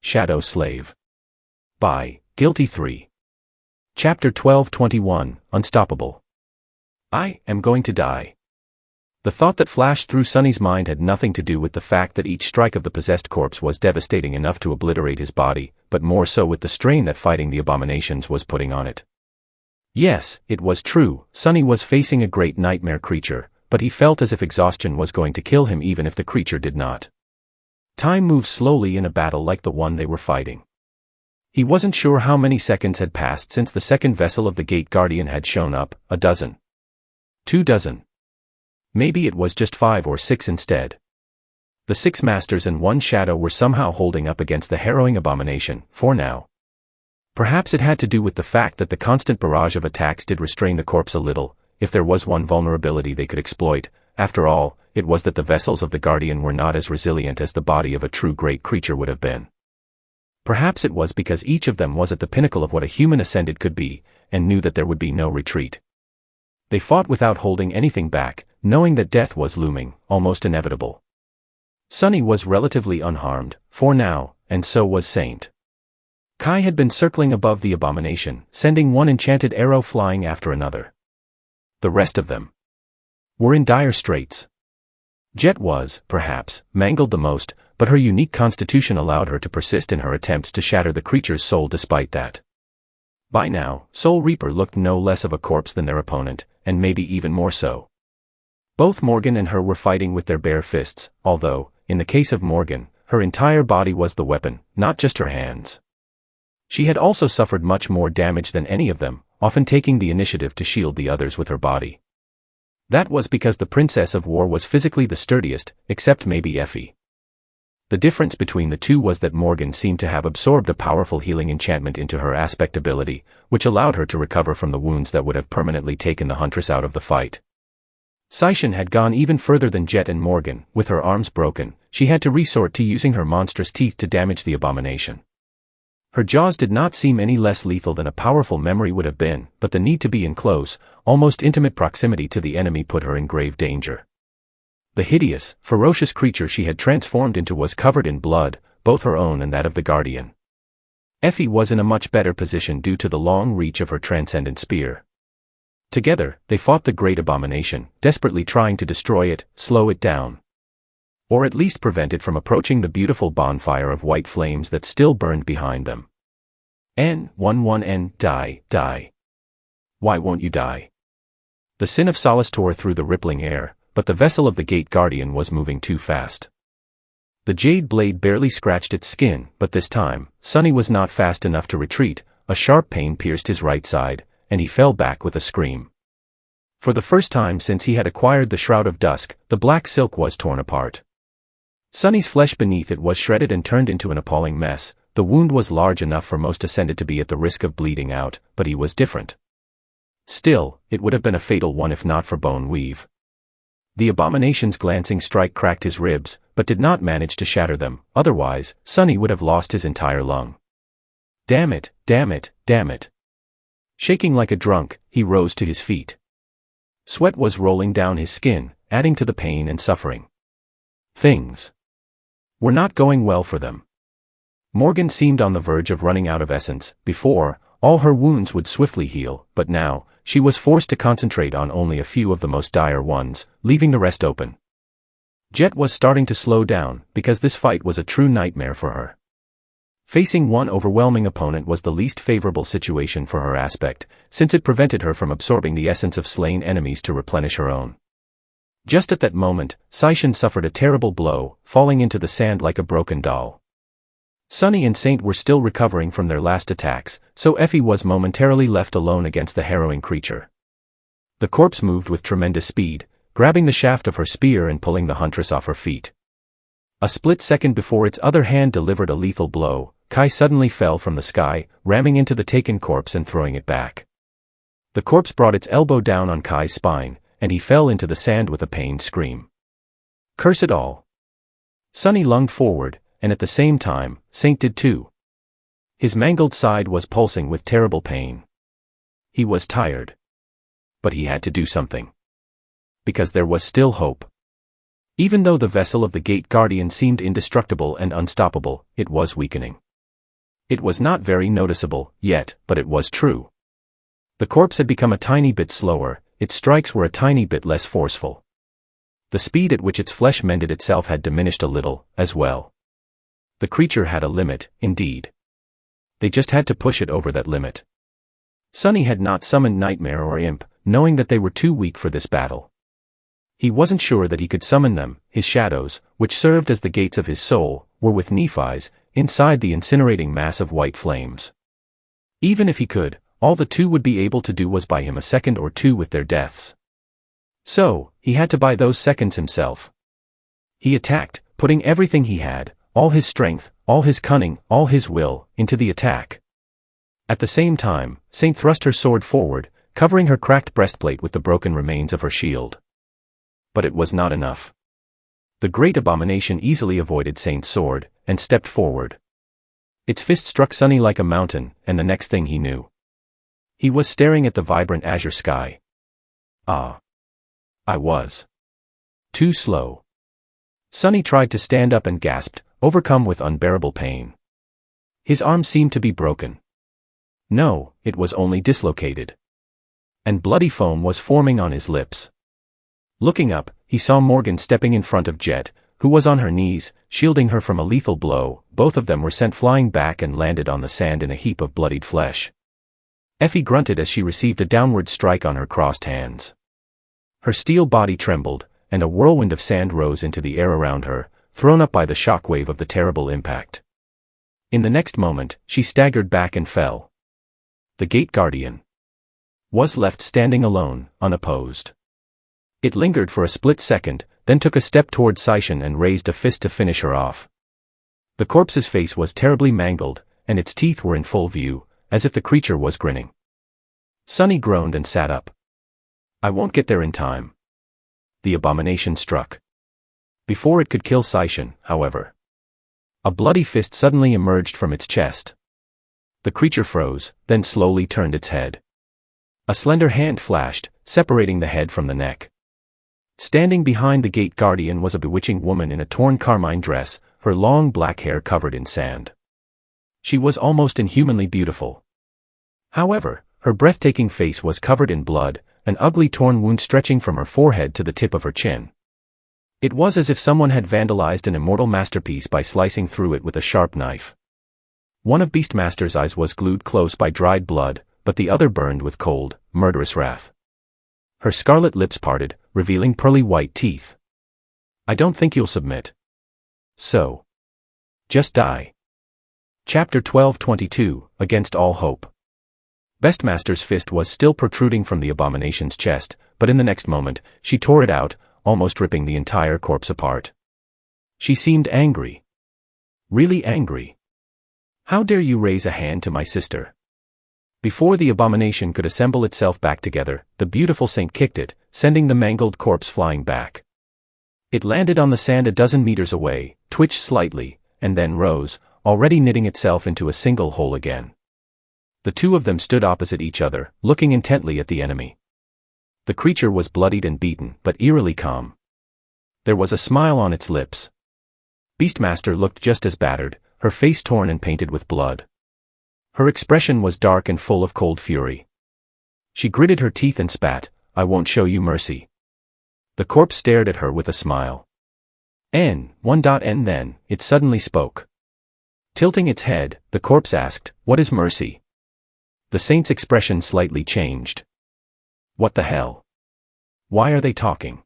Shadow Slave. By Guiltythree. Chapter 1221, Unstoppable. I am going to die. The thought that flashed through Sonny's mind had nothing to do with the fact that each strike of the possessed corpse was devastating enough to obliterate his body, but more so with the strain that fighting the abominations was putting on it. Yes, it was true, Sonny was facing a great nightmare creature, but he felt as if exhaustion was going to kill him even if the creature did not. Time moves slowly in a battle like the one they were fighting. He wasn't sure how many seconds had passed since the second vessel of the Gate Guardian had shown up, 12. 2 dozen. Maybe it was just 5 or 6 instead. The 6 masters and 1 shadow were somehow holding up against the harrowing abomination, for now. Perhaps it had to do with the fact that the constant barrage of attacks did restrain the corpse a little. If there was one vulnerability they could exploit, after all, it was that the vessels of the Guardian were not as resilient as the body of a true great creature would have been. Perhaps it was because each of them was at the pinnacle of what a human ascended could be, and knew that there would be no retreat. They fought without holding anything back, knowing that death was looming, almost inevitable. Sonny was relatively unharmed, for now, and so was Saint. Kai had been circling above the abomination, sending one enchanted arrow flying after another. The rest of them were in dire straits. Jet was, perhaps, mangled the most, but her unique constitution allowed her to persist in her attempts to shatter the creature's soul despite that. By now, Soul Reaper looked no less of a corpse than their opponent, and maybe even more so. Both Morgan and her were fighting with their bare fists, although, in the case of Morgan, her entire body was the weapon, not just her hands. She had also suffered much more damage than any of them, often taking the initiative to shield the others with her body. That was because the Princess of War was physically the sturdiest, except maybe Effie. The difference between the two was that Morgan seemed to have absorbed a powerful healing enchantment into her aspect ability, which allowed her to recover from the wounds that would have permanently taken the Huntress out of the fight. Saishin had gone even further than Jet and Morgan. With her arms broken, she had to resort to using her monstrous teeth to damage the abomination. Her jaws did not seem any less lethal than a powerful memory would have been, but the need to be in close, almost intimate proximity to the enemy put her in grave danger. The hideous, ferocious creature she had transformed into was covered in blood, both her own and that of the Guardian. Effie was in a much better position due to the long reach of her transcendent spear. Together, they fought the great abomination, desperately trying to destroy it, slow it down. Or at least prevent it from approaching the beautiful bonfire of white flames that still burned behind them. N11N, die. Why won't you die? The sin of Solace tore through the rippling air, but the vessel of the Gate Guardian was moving too fast. The jade blade barely scratched its skin, but this time, Sonny was not fast enough to retreat. A sharp pain pierced his right side, and he fell back with a scream. For the first time since he had acquired the Shroud of Dusk, the black silk was torn apart. Sonny's flesh beneath it was shredded and turned into an appalling mess. The wound was large enough for most Ascended to be at the risk of bleeding out, but he was different. Still, it would have been a fatal one if not for Bone Weave. The abomination's glancing strike cracked his ribs, but did not manage to shatter them, otherwise, Sonny would have lost his entire lung. Damn it. Shaking like a drunk, he rose to his feet. Sweat was rolling down his skin, adding to the pain and suffering. Things were not going well for them. Morgan seemed on the verge of running out of essence. Before, all her wounds would swiftly heal, but now, she was forced to concentrate on only a few of the most dire ones, leaving the rest open. Jet was starting to slow down, because this fight was a true nightmare for her. Facing one overwhelming opponent was the least favorable situation for her aspect, since it prevented her from absorbing the essence of slain enemies to replenish her own. Just at that moment, Saishin suffered a terrible blow, falling into the sand like a broken doll. Sonny and Saint were still recovering from their last attacks, so Effie was momentarily left alone against the harrowing creature. The corpse moved with tremendous speed, grabbing the shaft of her spear and pulling the Huntress off her feet. A split second before its other hand delivered a lethal blow, Kai suddenly fell from the sky, ramming into the taken corpse and throwing it back. The corpse brought its elbow down on Kai's spine, and he fell into the sand with a pained scream. Curse it all. Sonny lunged forward, and at the same time, Saint did too. His mangled side was pulsing with terrible pain. He was tired. But he had to do something. Because there was still hope. Even though the vessel of the Gate Guardian seemed indestructible and unstoppable, it was weakening. It was not very noticeable, yet, but it was true. The corpse had become a tiny bit slower, its strikes were a tiny bit less forceful. The speed at which its flesh mended itself had diminished a little, as well. The creature had a limit, indeed. They just had to push it over that limit. Sunny had not summoned Nightmare or Imp, knowing that they were too weak for this battle. He wasn't sure that he could summon them. His shadows, which served as the gates of his soul, were with Nephi's, inside the incinerating mass of white flames. Even if he could, all the two would be able to do was buy him a second or two with their deaths. So, he had to buy those seconds himself. He attacked, putting everything he had, all his strength, all his cunning, all his will, into the attack. At the same time, Saint thrust her sword forward, covering her cracked breastplate with the broken remains of her shield. But it was not enough. The great abomination easily avoided Saint's sword, and stepped forward. Its fist struck Sunny like a mountain, and the next thing he knew, he was staring at the vibrant azure sky. Ah. I was too slow. Sunny tried to stand up and gasped, overcome with unbearable pain. His arm seemed to be broken. No, it was only dislocated. And bloody foam was forming on his lips. Looking up, he saw Morgan stepping in front of Jet, who was on her knees, shielding her from a lethal blow. Both of them were sent flying back and landed on the sand in a heap of bloodied flesh. Effie grunted as she received a downward strike on her crossed hands. Her steel body trembled, and a whirlwind of sand rose into the air around her, thrown up by the shockwave of the terrible impact. In the next moment, she staggered back and fell. The Gate Guardian was left standing alone, unopposed. It lingered for a split second, then took a step toward Seishan and raised a fist to finish her off. The corpse's face was terribly mangled, and its teeth were in full view, as if the creature was grinning. Sunny groaned and sat up. I won't get there in time. The abomination struck. Before it could kill Seishan, however, a bloody fist suddenly emerged from its chest. The creature froze, then slowly turned its head. A slender hand flashed, separating the head from the neck. Standing behind the Gate Guardian was a bewitching woman in a torn carmine dress, her long black hair covered in sand. She was almost inhumanly beautiful. However, her breathtaking face was covered in blood, an ugly torn wound stretching from her forehead to the tip of her chin. It was as if someone had vandalized an immortal masterpiece by slicing through it with a sharp knife. One of Beastmaster's eyes was glued close by dried blood, but the other burned with cold, murderous wrath. Her scarlet lips parted, revealing pearly white teeth. I don't think you'll submit. So. Just die. Chapter 12:22, Against All Hope. Beastmaster's fist was still protruding from the abomination's chest, but in the next moment, she tore it out, almost ripping the entire corpse apart. She seemed angry. Really angry. How dare you raise a hand to my sister? Before the abomination could assemble itself back together, the beautiful saint kicked it, sending the mangled corpse flying back. It landed on the sand a dozen meters away, twitched slightly, and then rose, already knitting itself into a single whole again. The two of them stood opposite each other, looking intently at the enemy. The creature was bloodied and beaten, but eerily calm. There was a smile on its lips. Beastmaster looked just as battered, her face torn and painted with blood. Her expression was dark and full of cold fury. She gritted her teeth and spat, I won't show you mercy. The corpse stared at her with a smile. And then, it suddenly spoke. Tilting its head, the corpse asked, what is mercy? The saint's expression slightly changed. What the hell? Why are they talking?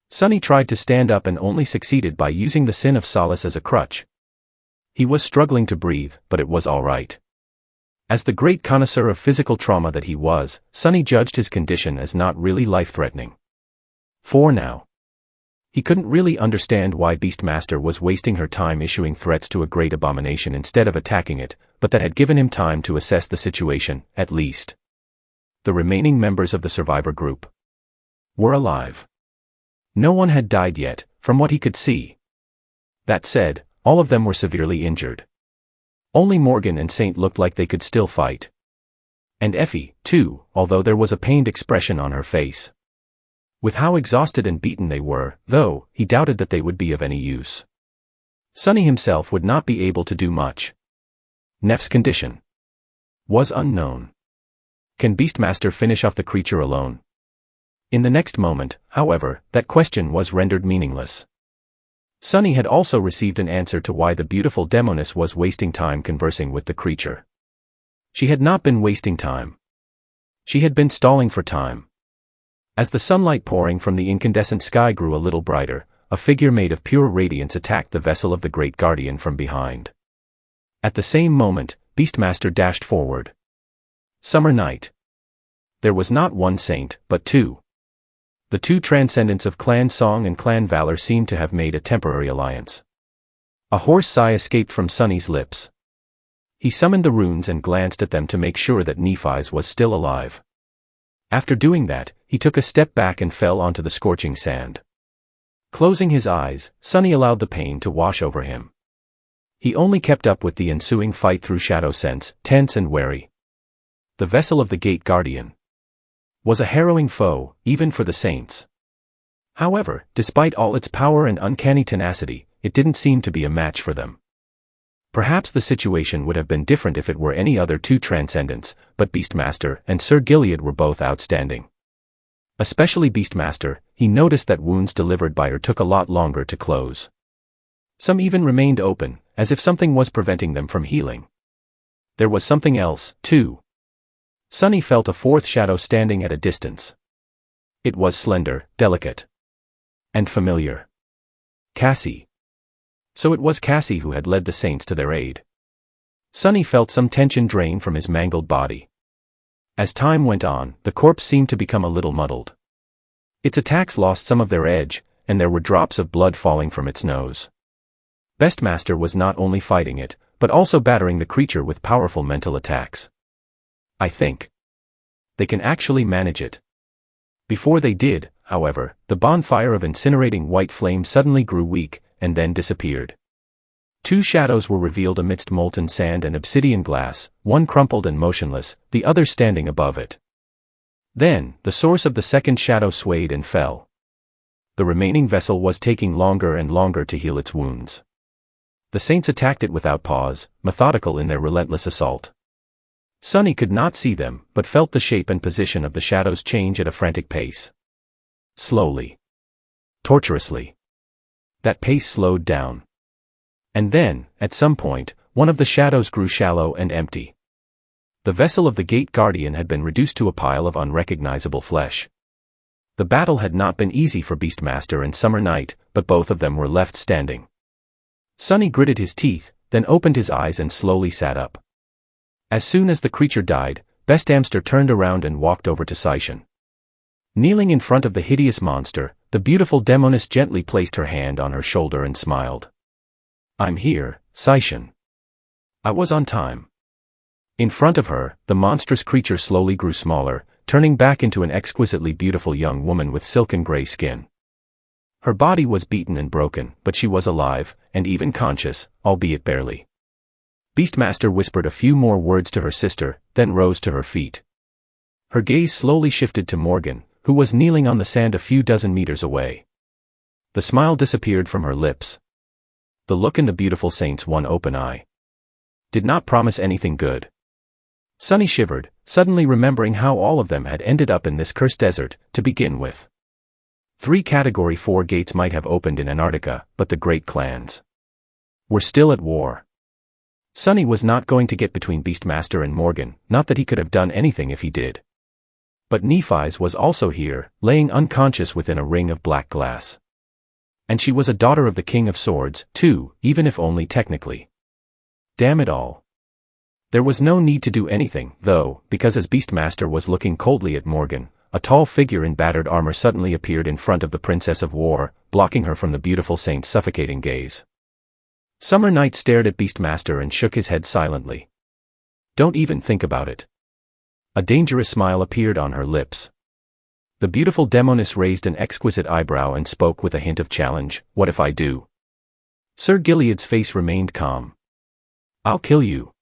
Sunny tried to stand up and only succeeded by using the sin of solace as a crutch. He was struggling to breathe, but it was all right. As the great connoisseur of physical trauma that he was, Sunny judged his condition as not really life-threatening. For now. He couldn't really understand why Beastmaster was wasting her time issuing threats to a great abomination instead of attacking it, but that had given him time to assess the situation, at least. The remaining members of the survivor group were alive. No one had died yet, from what he could see. That said, all of them were severely injured. Only Morgan and Saint looked like they could still fight. And Effie, too, although there was a pained expression on her face. With how exhausted and beaten they were, though, he doubted that they would be of any use. Sunny himself would not be able to do much. Nef's condition was unknown. Can Beastmaster finish off the creature alone? In the next moment, however, that question was rendered meaningless. Sunny had also received an answer to why the beautiful demoness was wasting time conversing with the creature. She had not been wasting time. She had been stalling for time. As the sunlight pouring from the incandescent sky grew a little brighter, a figure made of pure radiance attacked the vessel of the Great Guardian from behind. At the same moment, Beastmaster dashed forward. Summer night. There was not one saint, but two. The two transcendents of clan song and clan valor seemed to have made a temporary alliance. A hoarse sigh escaped from Sunny's lips. He summoned the runes and glanced at them to make sure that Nephi's was still alive. After doing that, he took a step back and fell onto the scorching sand. Closing his eyes, Sunny allowed the pain to wash over him. He only kept up with the ensuing fight through shadow sense, tense and wary. The vessel of the Gate Guardian was a harrowing foe, even for the saints. However, despite all its power and uncanny tenacity, it didn't seem to be a match for them. Perhaps the situation would have been different if it were any other two transcendents, but Beastmaster and Sir Gilead were both outstanding. Especially Beastmaster, he noticed that wounds delivered by her took a lot longer to close. Some even remained open, as if something was preventing them from healing. There was something else, too. Sunny felt a fourth shadow standing at a distance. It was slender, delicate, and familiar. Cassie. So it was Cassie who had led the saints to their aid. Sunny felt some tension drain from his mangled body. As time went on, the corpse seemed to become a little muddled. Its attacks lost some of their edge, and there were drops of blood falling from its nose. Beastmaster was not only fighting it, but also battering the creature with powerful mental attacks. I think they can actually manage it. Before they did, however, the bonfire of incinerating white flame suddenly grew weak, and then disappeared. Two shadows were revealed amidst molten sand and obsidian glass, one crumpled and motionless, the other standing above it. Then, the source of the second shadow swayed and fell. The remaining vessel was taking longer and longer to heal its wounds. The saints attacked it without pause, methodical in their relentless assault. Sunny could not see them, but felt the shape and position of the shadows change at a frantic pace. Slowly. Torturously. That pace slowed down. And then, at some point, one of the shadows grew shallow and empty. The vessel of the Gate Guardian had been reduced to a pile of unrecognizable flesh. The battle had not been easy for Beastmaster and Summer Night, but both of them were left standing. Sunny gritted his teeth, then opened his eyes and slowly sat up. As soon as the creature died, Beastmaster turned around and walked over to Seishan. Kneeling in front of the hideous monster, the beautiful demoness gently placed her hand on her shoulder and smiled. I'm here, Seishan. I was on time. In front of her, the monstrous creature slowly grew smaller, turning back into an exquisitely beautiful young woman with silken gray skin. Her body was beaten and broken, but she was alive, and even conscious, albeit barely. Beastmaster whispered a few more words to her sister, then rose to her feet. Her gaze slowly shifted to Morgan, who was kneeling on the sand a few dozen meters away. The smile disappeared from her lips. The look in the beautiful saint's one open eye did not promise anything good. Sunny shivered, suddenly remembering how all of them had ended up in this cursed desert, to begin with. 3 Category 4 gates might have opened in Antarctica, but the great clans were still at war. Sunny was not going to get between Beastmaster and Morgan, not that he could have done anything if he did. But Nephi's was also here, laying unconscious within a ring of black glass. And she was a daughter of the King of Swords, too, even if only technically. Damn it all. There was no need to do anything, though, because as Beastmaster was looking coldly at Morgan, a tall figure in battered armor suddenly appeared in front of the Princess of War, blocking her from the beautiful saint's suffocating gaze. Summer Night stared at Beastmaster and shook his head silently. Don't even think about it. A dangerous smile appeared on her lips. The beautiful demoness raised an exquisite eyebrow and spoke with a hint of challenge, "What if I do?" Sir Gilead's face remained calm. "I'll kill you."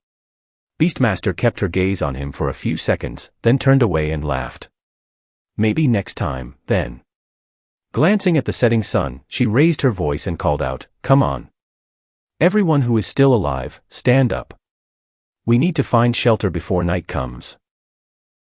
Beastmaster kept her gaze on him for a few seconds, then turned away and laughed. "Maybe next time, then." Glancing at the setting sun, she raised her voice and called out, "Come on. Everyone who is still alive, stand up." We need to find shelter before night comes.